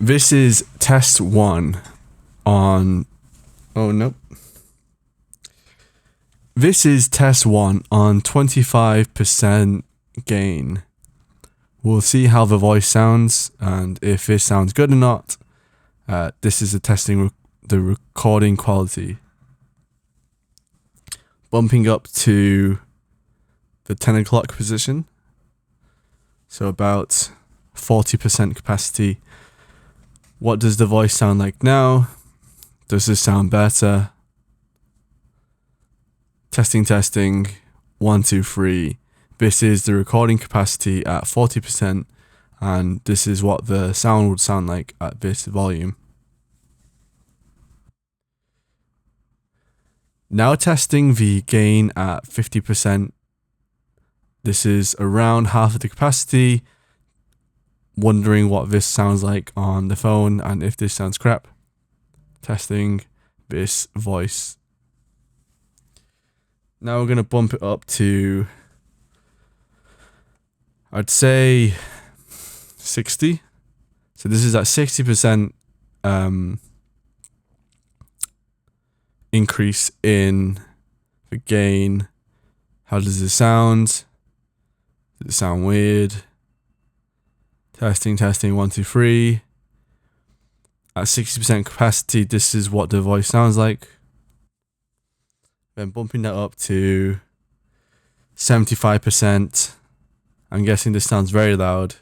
This is test one on. Oh, nope. This is test one on 25% gain. We'll see how the voice sounds and if this sounds good or not. This is a testing the recording quality. Bumping up to the 10 o'clock position. So about 40% capacity. What does the voice sound like now? Does this sound better? Testing. 1, 2, 3. This is the recording capacity at 40%, and this is what the sound would sound like at this volume. Now testing the gain at 50%. This is around half of the capacity. Wondering what this sounds like on the phone and if this sounds crap. Testing this voice. Now we're going to bump it up to, I'd say 60. So this is at 60% increase in the gain. How does it sound? Does it sound weird? Testing, 1, 2, 3. At 60% capacity, this is what the voice sounds like. Then bumping that up to 75%. I'm guessing this sounds very loud.